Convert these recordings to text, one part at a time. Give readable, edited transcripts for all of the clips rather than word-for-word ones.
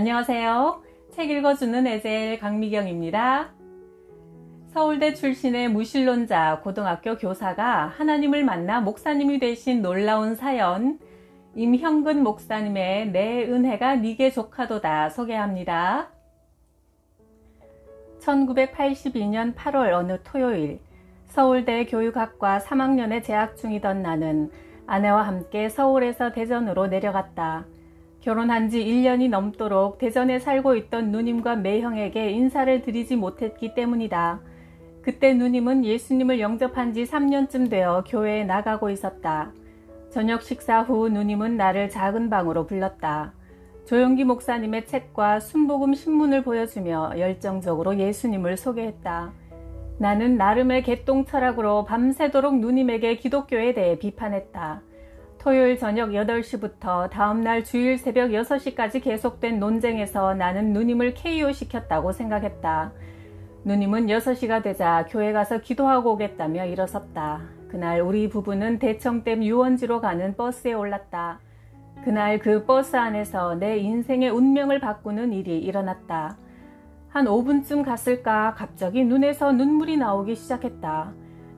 안녕하세요. 책 읽어주는 에젤 강미경입니다. 서울대 출신의 무신론자 고등학교 교사가 하나님을 만나 목사님이 되신 놀라운 사연, 임형근 목사님의 내 은혜가 네게 족하도다 소개합니다. 1982년 8월 어느 토요일, 서울대 교육학과 3학년에 재학 중이던 나는 아내와 함께 서울에서 대전으로 내려갔다. 결혼한 지 1년이 넘도록 대전에 살고 있던 누님과 매형에게 인사를 드리지 못했기 때문이다. 그때 누님은 예수님을 영접한 지 3년쯤 되어 교회에 나가고 있었다. 저녁 식사 후 누님은 나를 작은 방으로 불렀다. 조용기 목사님의 책과 순복음 신문을 보여주며 열정적으로 예수님을 소개했다. 나는 나름의 개똥 철학으로 밤새도록 누님에게 기독교에 대해 비판했다. 토요일 저녁 8시부터 다음날 주일 새벽 6시까지 계속된 논쟁에서 나는 누님을 KO시켰다고 생각했다. 누님은 6시가 되자 교회 가서 기도하고 오겠다며 일어섰다. 그날 우리 부부는 대청댐 유원지로 가는 버스에 올랐다. 그날 그 버스 안에서 내 인생의 운명을 바꾸는 일이 일어났다. 한 5분쯤 갔을까 갑자기 눈에서 눈물이 나오기 시작했다.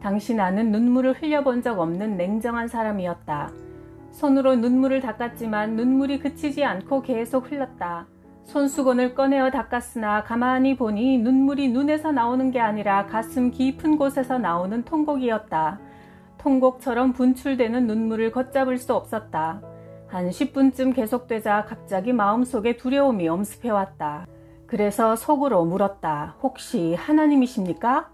당시 나는 눈물을 흘려본 적 없는 냉정한 사람이었다. 손으로 눈물을 닦았지만 눈물이 그치지 않고 계속 흘렀다. 손수건을 꺼내어 닦았으나 가만히 보니 눈물이 눈에서 나오는 게 아니라 가슴 깊은 곳에서 나오는 통곡이었다. 통곡처럼 분출되는 눈물을 걷잡을 수 없었다. 한 10분쯤 계속되자 갑자기 마음속에 두려움이 엄습해왔다. 그래서 속으로 물었다. 혹시 하나님이십니까?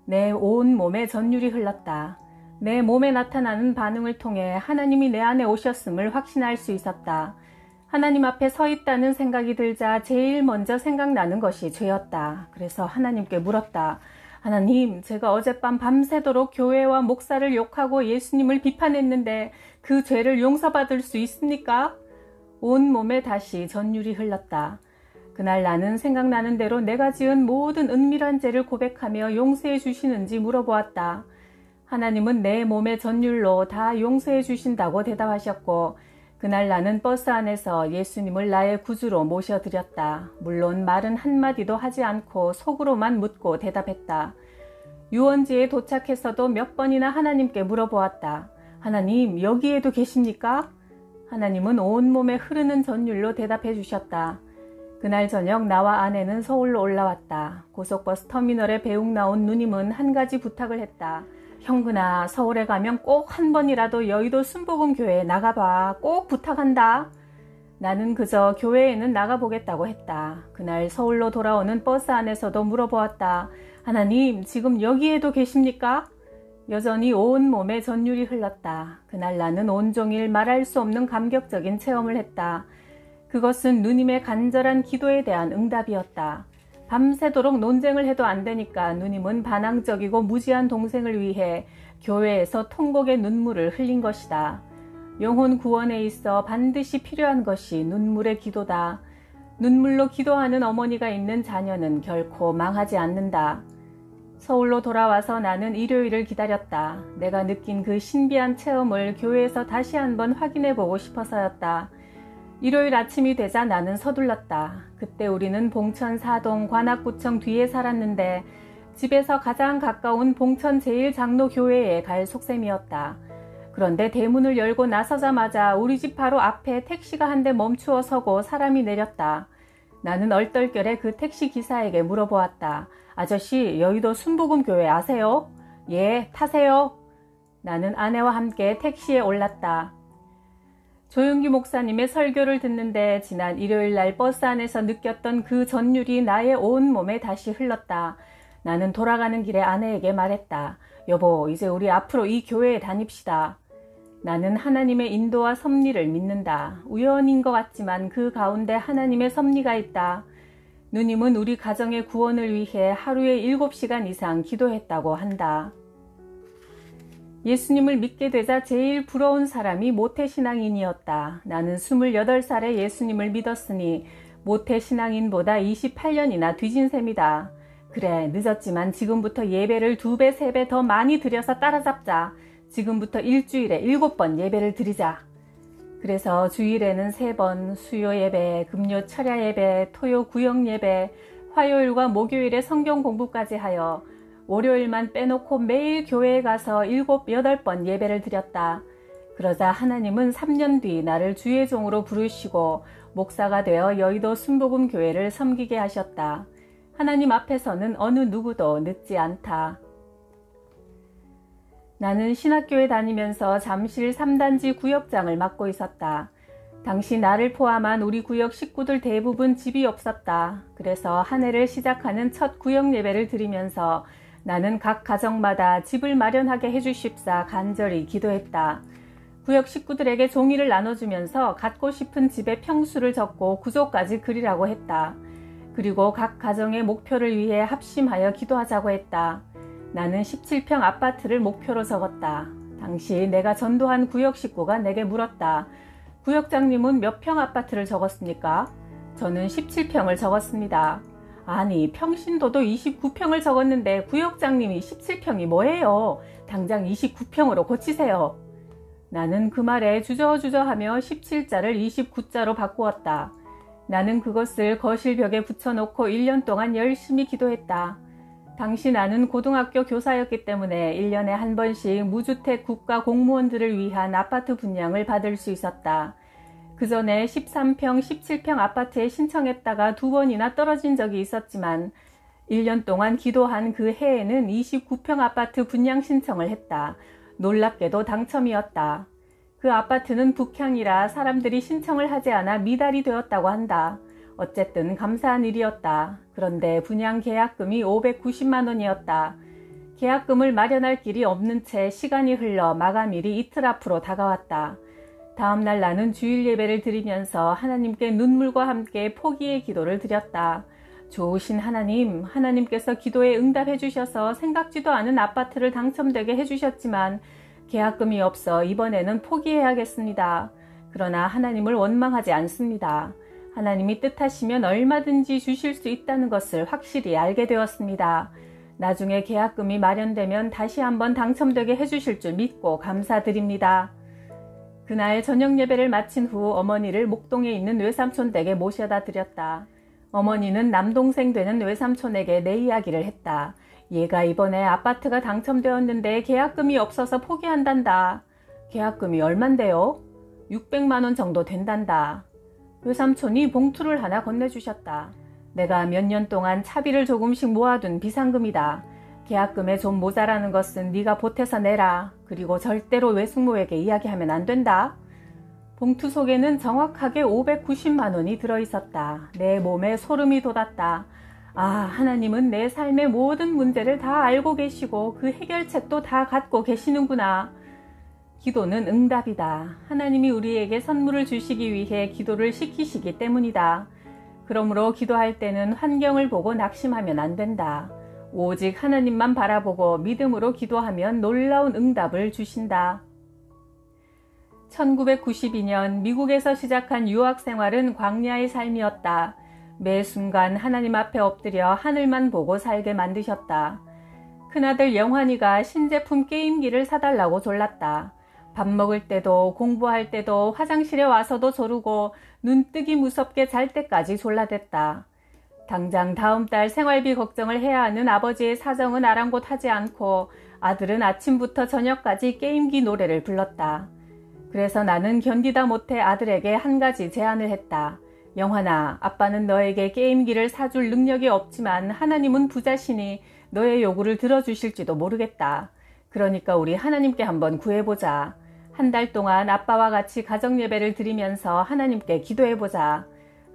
내 온 몸에 전율이 흘렀다. 내 몸에 나타나는 반응을 통해 하나님이 내 안에 오셨음을 확신할 수 있었다. 하나님 앞에 서 있다는 생각이 들자 제일 먼저 생각나는 것이 죄였다. 그래서 하나님께 물었다. 하나님, 제가 어젯밤 밤새도록 교회와 목사를 욕하고 예수님을 비판했는데 그 죄를 용서받을 수 있습니까? 온 몸에 다시 전율이 흘렀다. 그날 나는 생각나는 대로 내가 지은 모든 은밀한 죄를 고백하며 용서해 주시는지 물어보았다. 하나님은 내 몸의 전율로 다 용서해 주신다고 대답하셨고 그날 나는 버스 안에서 예수님을 나의 구주로 모셔드렸다. 물론 말은 한마디도 하지 않고 속으로만 묻고 대답했다. 유원지에 도착해서도 몇 번이나 하나님께 물어보았다. 하나님, 여기에도 계십니까? 하나님은 온몸에 흐르는 전율로 대답해 주셨다. 그날 저녁 나와 아내는 서울로 올라왔다. 고속버스 터미널에 배웅 나온 누님은 한 가지 부탁을 했다. 형근아, 서울에 가면 꼭 한 번이라도 여의도 순복음교회에 나가봐. 꼭 부탁한다. 나는 그저 교회에는 나가보겠다고 했다. 그날 서울로 돌아오는 버스 안에서도 물어보았다. 하나님, 지금 여기에도 계십니까? 여전히 온 몸에 전율이 흘렀다. 그날 나는 온종일 말할 수 없는 감격적인 체험을 했다. 그것은 누님의 간절한 기도에 대한 응답이었다. 밤새도록 논쟁을 해도 안 되니까 누님은 반항적이고 무지한 동생을 위해 교회에서 통곡의 눈물을 흘린 것이다. 영혼 구원에 있어 반드시 필요한 것이 눈물의 기도다. 눈물로 기도하는 어머니가 있는 자녀는 결코 망하지 않는다. 서울로 돌아와서 나는 일요일을 기다렸다. 내가 느낀 그 신비한 체험을 교회에서 다시 한번 확인해 보고 싶어서였다. 일요일 아침이 되자 나는 서둘렀다. 그때 우리는 봉천 사동 관악구청 뒤에 살았는데 집에서 가장 가까운 봉천 제일장로교회에 갈 속셈이었다. 그런데 대문을 열고 나서자마자 우리 집 바로 앞에 택시가 한 대 멈추어 서고 사람이 내렸다. 나는 얼떨결에 그 택시 기사에게 물어보았다. 아저씨, 여의도 순복음교회 아세요? 예, 타세요. 나는 아내와 함께 택시에 올랐다. 조용기 목사님의 설교를 듣는데 지난 일요일 날 버스 안에서 느꼈던 그 전율이 나의 온 몸에 다시 흘렀다. 나는 돌아가는 길에 아내에게 말했다. 여보, 이제 우리 앞으로 이 교회에 다닙시다. 나는 하나님의 인도와 섭리를 믿는다. 우연인 것 같지만 그 가운데 하나님의 섭리가 있다. 누님은 우리 가정의 구원을 위해 하루에 7시간 이상 기도했다고 한다. 예수님을 믿게 되자 제일 부러운 사람이 모태신앙인이었다. 나는 28살에 예수님을 믿었으니 모태신앙인보다 28년이나 뒤진 셈이다. 그래, 늦었지만 지금부터 예배를 2배, 3배 더 많이 드려서 따라잡자. 지금부터 일주일에 7번 예배를 드리자. 그래서 주일에는 3번 수요 예배, 금요 철야 예배, 토요 구역 예배, 화요일과 목요일에 성경 공부까지 하여 월요일만 빼놓고 매일 교회에 가서 7, 8번 예배를 드렸다. 그러자 하나님은 3년 뒤 나를 주의 종으로 부르시고 목사가 되어 여의도 순복음 교회를 섬기게 하셨다. 하나님 앞에서는 어느 누구도 늦지 않다. 나는 신학교에 다니면서 잠실 3단지 구역장을 맡고 있었다. 당시 나를 포함한 우리 구역 식구들 대부분 집이 없었다. 그래서 한 해를 시작하는 첫 구역 예배를 드리면서 나는 각 가정마다 집을 마련하게 해주십사 간절히 기도했다. 구역 식구들에게 종이를 나눠주면서 갖고 싶은 집의 평수를 적고 구조까지 그리라고 했다. 그리고 각 가정의 목표를 위해 합심하여 기도하자고 했다. 나는 17평 아파트를 목표로 적었다. 당시 내가 전도한 구역 식구가 내게 물었다. 구역장님은 몇 평 아파트를 적었습니까? 저는 17평을 적었습니다. 아니, 평신도도 29평을 적었는데 구역장님이 17평이 뭐예요? 당장 29평으로 고치세요. 나는 그 말에 주저주저하며 17자를 29자로 바꾸었다. 나는 그것을 거실 벽에 붙여놓고 1년 동안 열심히 기도했다. 당시 나는 고등학교 교사였기 때문에 1년에 한 번씩 무주택 국가 공무원들을 위한 아파트 분양을 받을 수 있었다. 그 전에 13평, 17평 아파트에 신청했다가 2번이나 떨어진 적이 있었지만 1년 동안 기도한 그 해에는 29평 아파트 분양 신청을 했다. 놀랍게도 당첨이었다. 그 아파트는 북향이라 사람들이 신청을 하지 않아 미달이 되었다고 한다. 어쨌든 감사한 일이었다. 그런데 분양 계약금이 590만 원이었다. 계약금을 마련할 길이 없는 채 시간이 흘러 마감일이 이틀 앞으로 다가왔다. 다음날 나는 주일 예배를 드리면서 하나님께 눈물과 함께 포기의 기도를 드렸다. 좋으신 하나님, 하나님께서 기도에 응답해 주셔서 생각지도 않은 아파트를 당첨되게 해주셨지만 계약금이 없어 이번에는 포기해야겠습니다. 그러나 하나님을 원망하지 않습니다. 하나님이 뜻하시면 얼마든지 주실 수 있다는 것을 확실히 알게 되었습니다. 나중에 계약금이 마련되면 다시 한번 당첨되게 해주실 줄 믿고 감사드립니다. 그날 저녁 예배를 마친 후 어머니를 목동에 있는 외삼촌 댁에 모셔다 드렸다. 어머니는 남동생 되는 외삼촌에게 내 이야기를 했다. 얘가 이번에 아파트가 당첨되었는데 계약금이 없어서 포기한단다. 계약금이 얼만데요? 600만 원 정도 된단다. 외삼촌이 봉투를 하나 건네주셨다. 내가 몇 년 동안 차비를 조금씩 모아둔 비상금이다. 계약금에 좀 모자라는 것은 네가 보태서 내라. 그리고 절대로 외숙모에게 이야기하면 안 된다. 봉투 속에는 정확하게 590만 원이 들어있었다. 내 몸에 소름이 돋았다. 아, 하나님은 내 삶의 모든 문제를 다 알고 계시고 그 해결책도 다 갖고 계시는구나. 기도는 응답이다. 하나님이 우리에게 선물을 주시기 위해 기도를 시키시기 때문이다. 그러므로 기도할 때는 환경을 보고 낙심하면 안 된다. 오직 하나님만 바라보고 믿음으로 기도하면 놀라운 응답을 주신다. 1992년 미국에서 시작한 유학 생활은 광야의 삶이었다. 매 순간 하나님 앞에 엎드려 하늘만 보고 살게 만드셨다. 큰아들 영환이가 신제품 게임기를 사달라고 졸랐다. 밥 먹을 때도 공부할 때도 화장실에 와서도 조르고 눈뜨기 무섭게 잘 때까지 졸라댔다. 당장 다음 달 생활비 걱정을 해야 하는 아버지의 사정은 아랑곳하지 않고 아들은 아침부터 저녁까지 게임기 노래를 불렀다. 그래서 나는 견디다 못해 아들에게 한 가지 제안을 했다. 영환아, 아빠는 너에게 게임기를 사줄 능력이 없지만 하나님은 부자시니 너의 요구를 들어주실지도 모르겠다. 그러니까 우리 하나님께 한번 구해보자. 한 달 동안 아빠와 같이 가정예배를 드리면서 하나님께 기도해보자.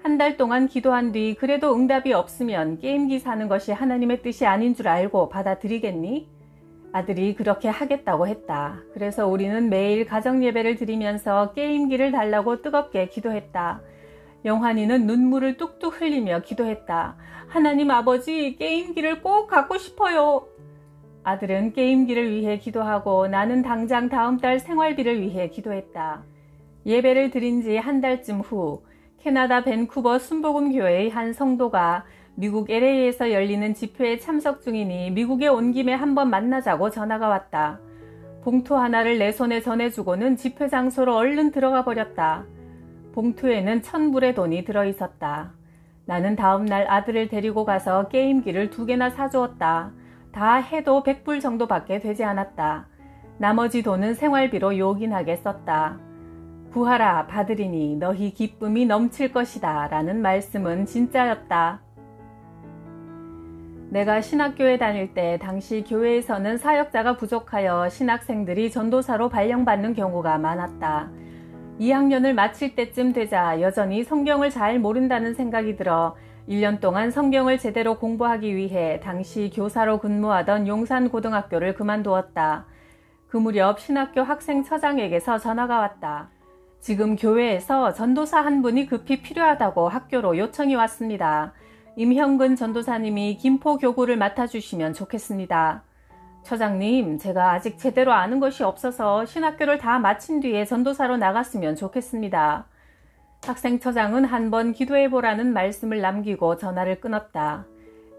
한 달 동안 기도한 뒤 그래도 응답이 없으면 게임기 사는 것이 하나님의 뜻이 아닌 줄 알고 받아들이겠니? 아들이 그렇게 하겠다고 했다. 그래서 우리는 매일 가정예배를 드리면서 게임기를 달라고 뜨겁게 기도했다. 영환이는 눈물을 뚝뚝 흘리며 기도했다. 하나님 아버지, 게임기를 꼭 갖고 싶어요. 아들은 게임기를 위해 기도하고 나는 당장 다음 달 생활비를 위해 기도했다. 예배를 드린 지 한 달쯤 후 캐나다 밴쿠버 순복음교회의 한 성도가 미국 LA에서 열리는 집회에 참석 중이니 미국에 온 김에 한번 만나자고 전화가 왔다. 봉투 하나를 내 손에 전해주고는 집회 장소로 얼른 들어가 버렸다. 봉투에는 1,000불의 돈이 들어있었다. 나는 다음날 아들을 데리고 가서 게임기를 2개나 사주었다. 다 해도 100불 정도밖에 되지 않았다. 나머지 돈은 생활비로 요긴하게 썼다. 구하라 받으리니 너희 기쁨이 넘칠 것이다 라는 말씀은 진짜였다. 내가 신학교에 다닐 때 당시 교회에서는 사역자가 부족하여 신학생들이 전도사로 발령받는 경우가 많았다. 2학년을 마칠 때쯤 되자 여전히 성경을 잘 모른다는 생각이 들어 1년 동안 성경을 제대로 공부하기 위해 당시 교사로 근무하던 용산고등학교를 그만두었다. 그 무렵 신학교 학생처장에게서 전화가 왔다. 지금 교회에서 전도사 한 분이 급히 필요하다고 학교로 요청이 왔습니다. 임형근 전도사님이 김포교구를 맡아주시면 좋겠습니다. 처장님, 제가 아직 제대로 아는 것이 없어서 신학교를 다 마친 뒤에 전도사로 나갔으면 좋겠습니다. 학생처장은 한번 기도해보라는 말씀을 남기고 전화를 끊었다.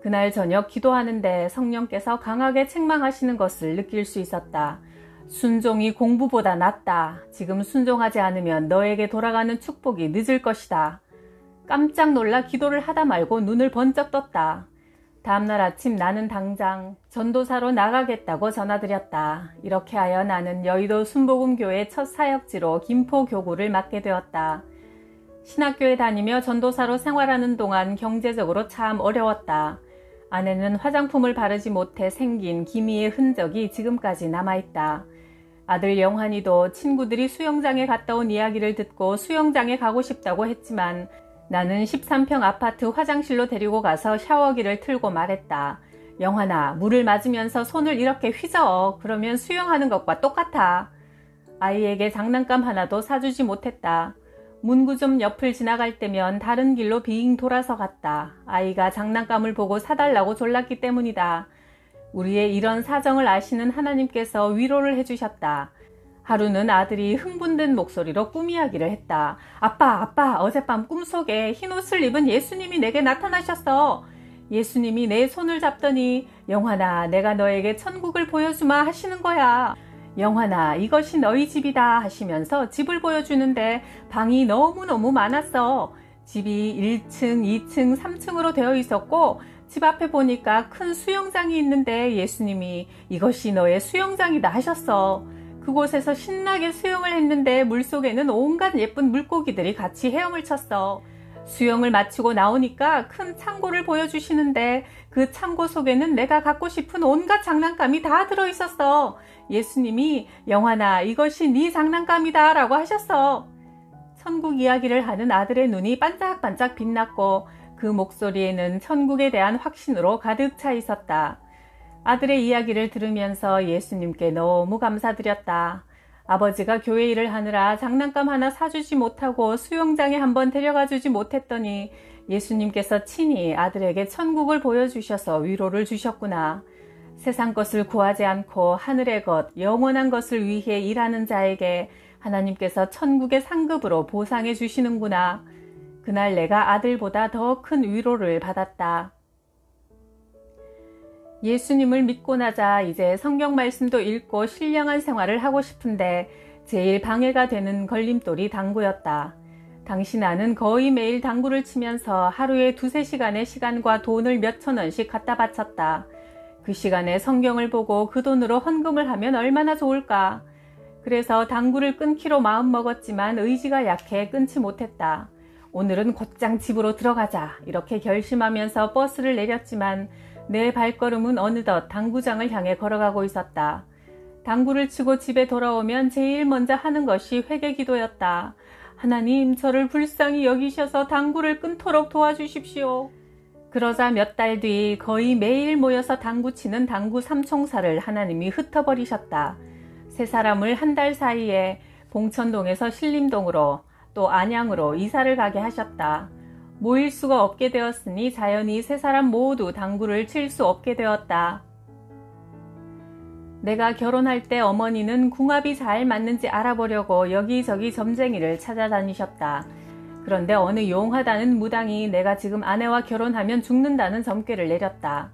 그날 저녁 기도하는데 성령께서 강하게 책망하시는 것을 느낄 수 있었다. 순종이 공부보다 낫다. 지금 순종하지 않으면 너에게 돌아가는 축복이 늦을 것이다. 깜짝 놀라 기도를 하다 말고 눈을 번쩍 떴다. 다음날 아침 나는 당장 전도사로 나가겠다고 전화드렸다. 이렇게 하여 나는 여의도 순복음교회 첫 사역지로 김포교구를 맡게 되었다. 신학교에 다니며 전도사로 생활하는 동안 경제적으로 참 어려웠다. 아내는 화장품을 바르지 못해 생긴 기미의 흔적이 지금까지 남아있다. 아들 영환이도 친구들이 수영장에 갔다 온 이야기를 듣고 수영장에 가고 싶다고 했지만 나는 13평 아파트 화장실로 데리고 가서 샤워기를 틀고 말했다. 영환아, 물을 맞으면서 손을 이렇게 휘저어. 그러면 수영하는 것과 똑같아. 아이에게 장난감 하나도 사주지 못했다. 문구점 옆을 지나갈 때면 다른 길로 빙 돌아서 갔다. 아이가 장난감을 보고 사달라고 졸랐기 때문이다. 우리의 이런 사정을 아시는 하나님께서 위로를 해주셨다. 하루는 아들이 흥분된 목소리로 꿈 이야기를 했다. 아빠, 어젯밤 꿈속에 흰옷을 입은 예수님이 내게 나타나셨어. 예수님이 내 손을 잡더니 영환아, 내가 너에게 천국을 보여주마 하시는 거야. 영환아, 이것이 너희 집이다 하시면서 집을 보여주는데 방이 너무너무 많았어. 집이 1층, 2층, 3층으로 되어 있었고 집 앞에 보니까 큰 수영장이 있는데 예수님이 이것이 너의 수영장이다 하셨어. 그곳에서 신나게 수영을 했는데 물속에는 온갖 예쁜 물고기들이 같이 헤엄을 쳤어. 수영을 마치고 나오니까 큰 창고를 보여주시는데 그 창고 속에는 내가 갖고 싶은 온갖 장난감이 다 들어있었어. 예수님이 영환아, 이것이 네 장난감이다 라고 하셨어. 천국 이야기를 하는 아들의 눈이 반짝반짝 빛났고 그 목소리에는 천국에 대한 확신으로 가득 차 있었다. 아들의 이야기를 들으면서 예수님께 너무 감사드렸다. 아버지가 교회 일을 하느라 장난감 하나 사주지 못하고 수영장에 한번 데려가 주지 못했더니 예수님께서 친히 아들에게 천국을 보여주셔서 위로를 주셨구나. 세상 것을 구하지 않고 하늘의 것, 영원한 것을 위해 일하는 자에게 하나님께서 천국의 상급으로 보상해 주시는구나. 그날 내가 아들보다 더 큰 위로를 받았다. 예수님을 믿고 나자 이제 성경 말씀도 읽고 신령한 생활을 하고 싶은데 제일 방해가 되는 걸림돌이 당구였다. 당시 나는 거의 매일 당구를 치면서 하루에 2-3시간의 시간과 돈을 몇천 원씩 갖다 바쳤다. 그 시간에 성경을 보고 그 돈으로 헌금을 하면 얼마나 좋을까. 그래서 당구를 끊기로 마음먹었지만 의지가 약해 끊지 못했다. 오늘은 곧장 집으로 들어가자 이렇게 결심하면서 버스를 내렸지만 내 발걸음은 어느덧 당구장을 향해 걸어가고 있었다. 당구를 치고 집에 돌아오면 제일 먼저 하는 것이 회개기도였다. 하나님, 저를 불쌍히 여기셔서 당구를 끊도록 도와주십시오. 그러자 몇 달 뒤 거의 매일 모여서 당구 치는 당구 삼총사를 하나님이 흩어버리셨다. 세 사람을 한 달 사이에 봉천동에서 신림동으로 또 안양으로 이사를 가게 하셨다. 모일 수가 없게 되었으니 자연히 세 사람 모두 당구를 칠 수 없게 되었다. 내가 결혼할 때 어머니는 궁합이 잘 맞는지 알아보려고 여기저기 점쟁이를 찾아다니셨다. 그런데 어느 용하다는 무당이 내가 지금 아내와 결혼하면 죽는다는 점괘를 내렸다.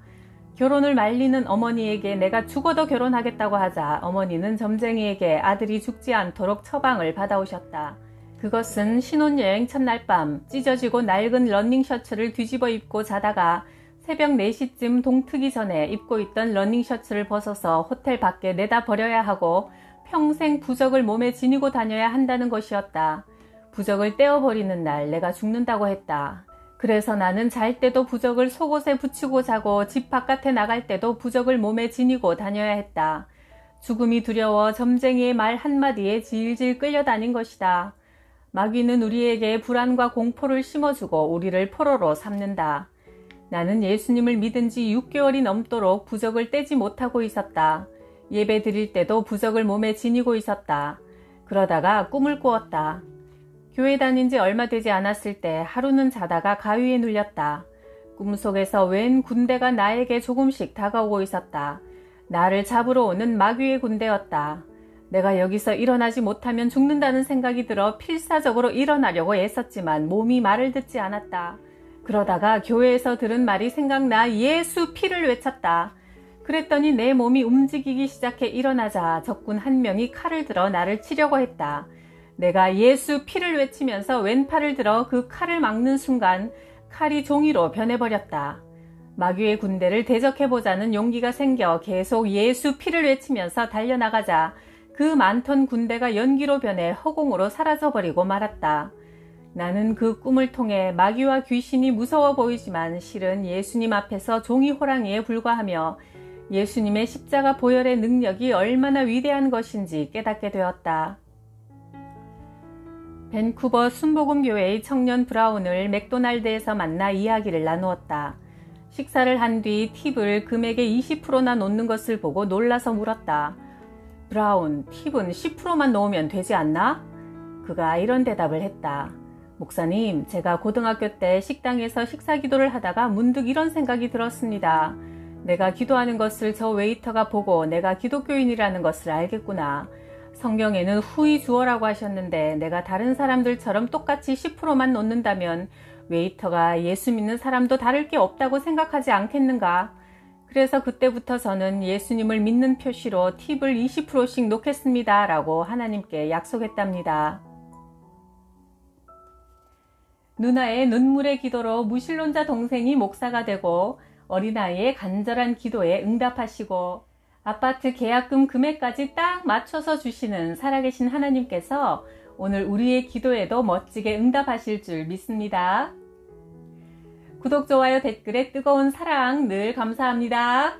결혼을 말리는 어머니에게 내가 죽어도 결혼하겠다고 하자 어머니는 점쟁이에게 아들이 죽지 않도록 처방을 받아오셨다. 그것은 신혼여행 첫날 밤 찢어지고 낡은 러닝셔츠를 뒤집어 입고 자다가 새벽 4시쯤 동트기 전에 입고 있던 러닝셔츠를 벗어서 호텔 밖에 내다 버려야 하고 평생 부적을 몸에 지니고 다녀야 한다는 것이었다. 부적을 떼어버리는 날 내가 죽는다고 했다. 그래서 나는 잘 때도 부적을 속옷에 붙이고 자고 집 바깥에 나갈 때도 부적을 몸에 지니고 다녀야 했다. 죽음이 두려워 점쟁이의 말 한마디에 질질 끌려다닌 것이다. 마귀는 우리에게 불안과 공포를 심어주고 우리를 포로로 삼는다. 나는 예수님을 믿은 지 6개월이 넘도록 부적을 떼지 못하고 있었다. 예배 드릴 때도 부적을 몸에 지니고 있었다. 그러다가 꿈을 꾸었다. 교회 다닌 지 얼마 되지 않았을 때 하루는 자다가 가위에 눌렸다. 꿈속에서 웬 군대가 나에게 조금씩 다가오고 있었다. 나를 잡으러 오는 마귀의 군대였다. 내가 여기서 일어나지 못하면 죽는다는 생각이 들어 필사적으로 일어나려고 애썼지만 몸이 말을 듣지 않았다. 그러다가 교회에서 들은 말이 생각나 예수 피를 외쳤다. 그랬더니 내 몸이 움직이기 시작해 일어나자 적군 한 명이 칼을 들어 나를 치려고 했다. 내가 예수 피를 외치면서 왼팔을 들어 그 칼을 막는 순간 칼이 종이로 변해버렸다. 마귀의 군대를 대적해보자는 용기가 생겨 계속 예수 피를 외치면서 달려나가자 그 많던 군대가 연기로 변해 허공으로 사라져버리고 말았다. 나는 그 꿈을 통해 마귀와 귀신이 무서워 보이지만 실은 예수님 앞에서 종이 호랑이에 불과하며 예수님의 십자가 보혈의 능력이 얼마나 위대한 것인지 깨닫게 되었다. 밴쿠버 순복음교회의 청년 브라운을 맥도날드에서 만나 이야기를 나누었다. 식사를 한 뒤 팁을 금액의 20%나 놓는 것을 보고 놀라서 물었다. 브라운, 팁은 10%만 놓으면 되지 않나? 그가 이런 대답을 했다. 목사님, 제가 고등학교 때 식당에서 식사 기도를 하다가 문득 이런 생각이 들었습니다. 내가 기도하는 것을 저 웨이터가 보고 내가 기독교인이라는 것을 알겠구나. 성경에는 후히 주어라고 하셨는데 내가 다른 사람들처럼 똑같이 10%만 놓는다면 웨이터가 예수 믿는 사람도 다를 게 없다고 생각하지 않겠는가? 그래서 그때부터 저는 예수님을 믿는 표시로 팁을 20%씩 놓겠습니다. 라고 하나님께 약속했답니다. 누나의 눈물의 기도로 무신론자 동생이 목사가 되고 어린아이의 간절한 기도에 응답하시고 아파트 계약금 금액까지 딱 맞춰서 주시는 살아계신 하나님께서 오늘 우리의 기도에도 멋지게 응답하실 줄 믿습니다. 구독, 좋아요, 댓글에 뜨거운 사랑 늘 감사합니다.